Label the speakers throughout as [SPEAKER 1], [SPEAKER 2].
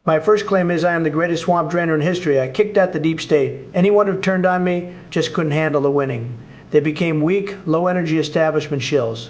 [SPEAKER 1] My first claim is I am the greatest swamp drainer in history. I kicked out the deep state. Anyone who turned on me just couldn't handle the winning. They became weak, low-energy establishment shills.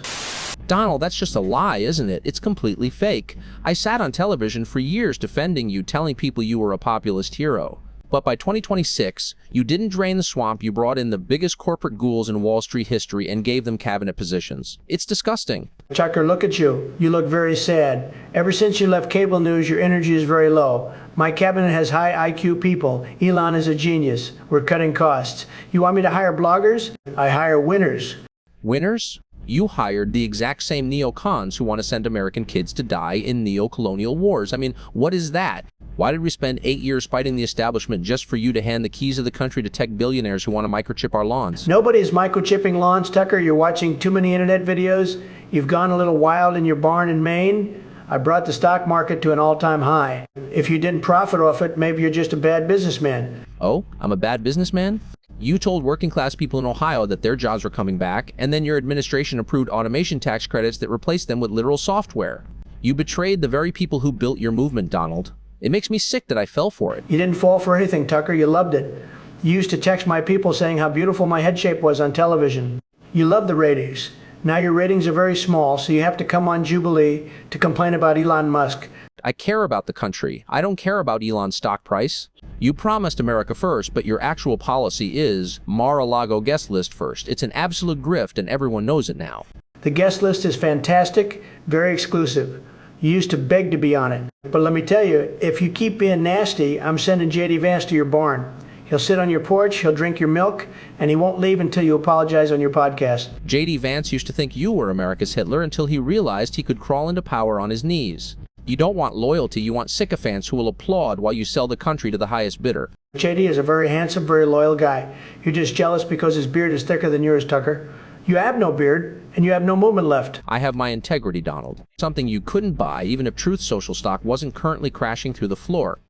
[SPEAKER 2] Donald, that's just a lie, isn't it? It's completely fake. I sat on television for years defending you, telling people you were a populist hero. But by 2026, you didn't drain the swamp, you brought in the biggest corporate ghouls in Wall Street history and gave them cabinet positions. It's disgusting.
[SPEAKER 1] Tucker, look at you. You look very sad. Ever since you left cable news, your energy is very low. My cabinet has high IQ people. Elon is a genius. We're cutting costs. You want me to hire bloggers? I hire winners.
[SPEAKER 2] Winners? You hired the exact same neocons who want to send American kids to die in neo-colonial wars. I mean, what is that? Why did we spend 8 years fighting the establishment just for you to hand the keys of the country to tech billionaires who want to microchip our lawns?
[SPEAKER 1] Nobody's microchipping lawns, Tucker. You're watching too many internet videos. You've gone a little wild in your barn in Maine. I brought the stock market to an all-time high. If you didn't profit off it, maybe you're just a bad businessman.
[SPEAKER 2] Oh, I'm a bad businessman? You told working-class people in Ohio that their jobs were coming back, and then your administration approved automation tax credits that replaced them with literal software. You betrayed the very people who built your movement, Donald. It makes me sick that I fell for it.
[SPEAKER 1] You didn't fall for anything, Tucker. You loved it. You used to text my people saying how beautiful my head shape was on television. You loved the ratings. Now your ratings are very small, so you have to come on Jubilee to complain about Elon Musk.
[SPEAKER 2] I care about the country. I don't care about Elon's stock price. You promised America first, but your actual policy is Mar-a-Lago guest list first. It's an absolute grift, and everyone knows it now.
[SPEAKER 1] The guest list is fantastic, very exclusive. You used to beg to be on it. But let me tell you, if you keep being nasty, I'm sending J.D. Vance to your barn. He'll sit on your porch, he'll drink your milk, and he won't leave until you apologize on your podcast.
[SPEAKER 2] J.D. Vance used to think you were America's Hitler until he realized he could crawl into power on his knees. You don't want loyalty, you want sycophants who will applaud while you sell the country to the highest bidder.
[SPEAKER 1] J.D. is a very handsome, very loyal guy. You're just jealous because his beard is thicker than yours, Tucker. You have no beard, and you have no movement left.
[SPEAKER 2] I have my integrity, Donald. Something you couldn't buy even if Truth Social stock wasn't currently crashing through the floor.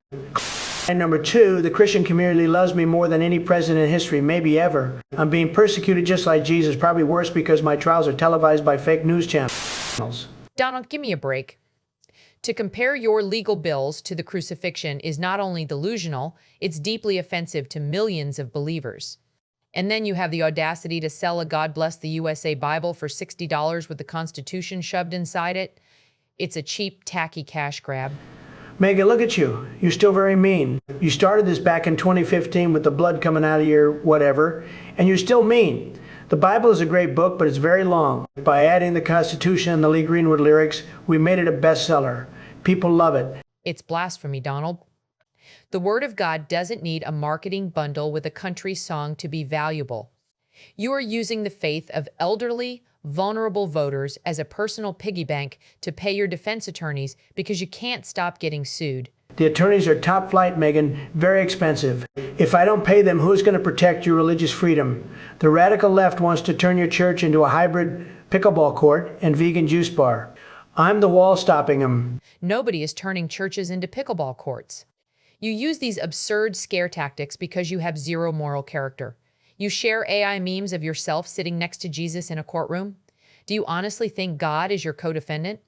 [SPEAKER 1] And number two, the Christian community loves me more than any president in history, maybe ever. I'm being persecuted just like Jesus, probably worse because my trials are televised by fake news channels.
[SPEAKER 3] Donald, give me a break. To compare your legal bills to the crucifixion is not only delusional, it's deeply offensive to millions of believers. And then you have the audacity to sell a God Bless the USA Bible for $60 with the Constitution shoved inside it. It's a cheap, tacky cash grab.
[SPEAKER 1] MAGA, look at you. You're still very mean. You started this back in 2015 with the blood coming out of your whatever, and you're still mean. The Bible is a great book, but it's very long. By adding the Constitution and the Lee Greenwood lyrics, we made it a bestseller. People love it.
[SPEAKER 3] It's blasphemy, Donald. The Word of God doesn't need a marketing bundle with a country song to be valuable. You are using the faith of elderly, vulnerable voters as a personal piggy bank to pay your defense attorneys because you can't stop getting sued.
[SPEAKER 1] The attorneys are top flight, Megan, very expensive. If I don't pay them, who's going to protect your religious freedom? The radical left wants to turn your church into a hybrid pickleball court and vegan juice bar. I'm the wall stopping them.
[SPEAKER 3] Nobody is turning churches into pickleball courts. You use these absurd scare tactics because you have zero moral character. You share AI memes of yourself sitting next to Jesus in a courtroom. Do you honestly think God is your co-defendant?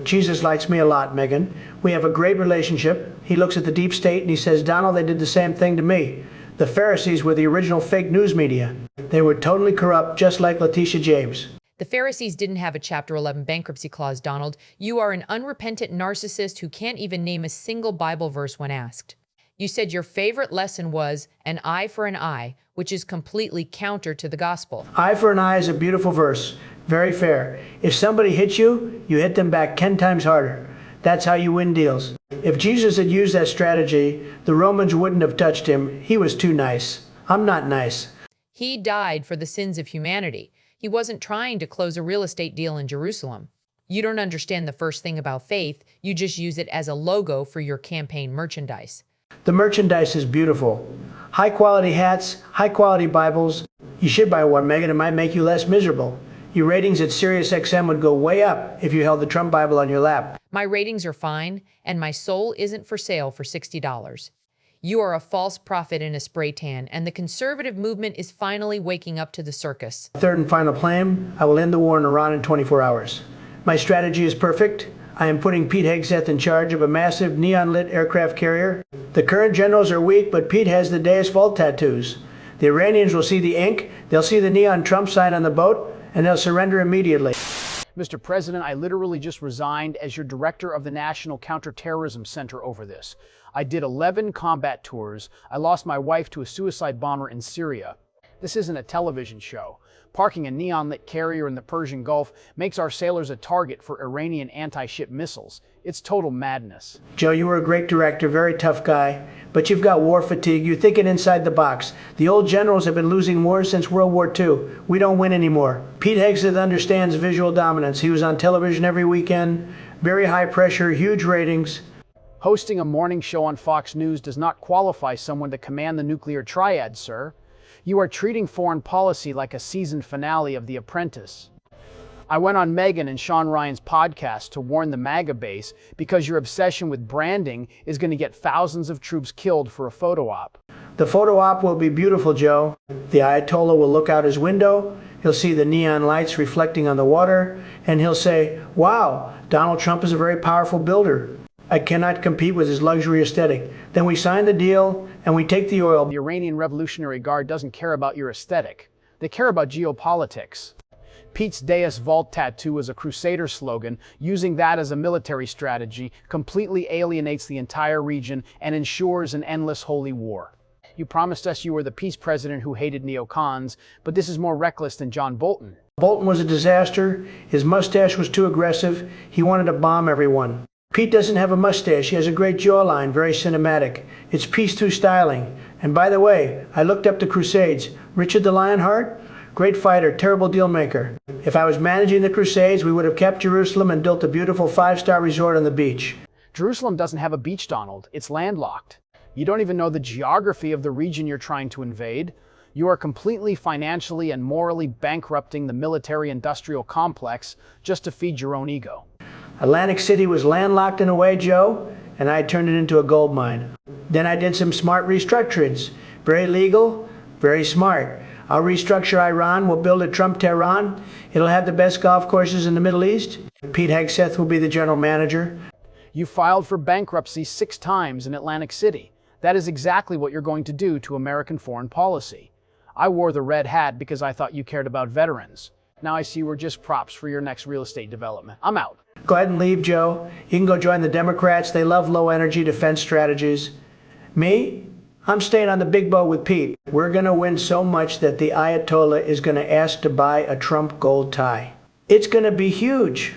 [SPEAKER 1] Jesus likes me a lot, Megan. We have a great relationship. He looks at the deep state and he says, Donald, they did the same thing to me. The Pharisees were the original fake news media. They were totally corrupt, just like Letitia James.
[SPEAKER 3] The Pharisees didn't have a Chapter 11 bankruptcy clause, Donald. You are an unrepentant narcissist who can't even name a single Bible verse when asked. You said your favorite lesson was an eye for an eye, which is completely counter to the gospel.
[SPEAKER 1] Eye for an eye is a beautiful verse. Very fair. If somebody hits you, you hit them back 10 times harder. That's how you win deals. If Jesus had used that strategy, the Romans wouldn't have touched him. He was too nice. I'm not nice.
[SPEAKER 3] He died for the sins of humanity. He wasn't trying to close a real estate deal in Jerusalem. You don't understand the first thing about faith. You just use it as a logo for your campaign merchandise.
[SPEAKER 1] The merchandise is beautiful. High quality hats, high quality Bibles. You should buy one, Megan. It might make you less miserable. Your ratings at SiriusXM would go way up if you held the Trump Bible on your lap.
[SPEAKER 3] My ratings are fine, and my soul isn't for sale for $60. You are a false prophet in a spray tan, and the conservative movement is finally waking up to the circus.
[SPEAKER 1] Third and final claim, I will end the war in Iran in 24 hours. My strategy is perfect. I am putting Pete Hegseth in charge of a massive neon-lit aircraft carrier. The current generals are weak, but Pete has the Deus Vult tattoos. The Iranians will see the ink, they'll see the neon Trump sign on the boat, and they'll surrender immediately.
[SPEAKER 4] Mr. President, I literally just resigned as your director of the National Counterterrorism Center over this. I did 11 combat tours. I lost my wife to a suicide bomber in Syria. This isn't a television show. Parking a neon-lit carrier in the Persian Gulf makes our sailors a target for Iranian anti-ship missiles. It's total madness.
[SPEAKER 1] Joe, you were a great director, very tough guy, but you've got war fatigue. You're thinking inside the box. The old generals have been losing wars since World War II. We don't win anymore. Pete Hegseth understands visual dominance. He was on television every weekend, very high pressure, huge ratings.
[SPEAKER 4] Hosting a morning show on Fox News does not qualify someone to command the nuclear triad, sir. You are treating foreign policy like a season finale of The Apprentice. I went on Megyn and Sean Ryan's podcast to warn the MAGA base because your obsession with branding is going to get thousands of troops killed for a photo op.
[SPEAKER 1] The photo op will be beautiful, Joe. The Ayatollah will look out his window, he'll see the neon lights reflecting on the water, and he'll say, "Wow, Donald Trump is a very powerful builder. I cannot compete with his luxury aesthetic." Then we sign the deal and we take the oil.
[SPEAKER 4] The Iranian Revolutionary Guard doesn't care about your aesthetic. They care about geopolitics. Pete's Deus Vult tattoo is a crusader slogan. Using that as a military strategy completely alienates the entire region and ensures an endless holy war. You promised us you were the peace president who hated neocons, but this is more reckless than John Bolton.
[SPEAKER 1] Bolton was a disaster. His mustache was too aggressive. He wanted to bomb everyone. Pete doesn't have a mustache. He has a great jawline, very cinematic. It's peace through styling. And by the way, I looked up the Crusades. Richard the Lionheart, great fighter, terrible deal maker. If I was managing the Crusades, we would have kept Jerusalem and built a beautiful 5-star resort on the beach.
[SPEAKER 4] Jerusalem doesn't have a beach, Donald. It's landlocked. You don't even know the geography of the region you're trying to invade. You are completely financially and morally bankrupting the military-industrial complex just to feed your own ego.
[SPEAKER 1] Atlantic City was landlocked in a way, Joe, and I turned it into a gold mine. Then I did some smart restructurings. Very legal, very smart. I'll restructure Iran, we'll build a Trump Tehran. It'll have the best golf courses in the Middle East. Pete Hegseth will be the general manager.
[SPEAKER 4] You filed for bankruptcy 6 times in Atlantic City. That is exactly what you're going to do to American foreign policy. I wore the red hat because I thought you cared about veterans. Now I see we're just props for your next real estate development. I'm out.
[SPEAKER 1] Go ahead and leave, Joe. You can go join the Democrats. They love low-energy defense strategies. Me? I'm staying on the big boat with Pete. We're going to win so much that the Ayatollah is going to ask to buy a Trump gold tie. It's going to be huge.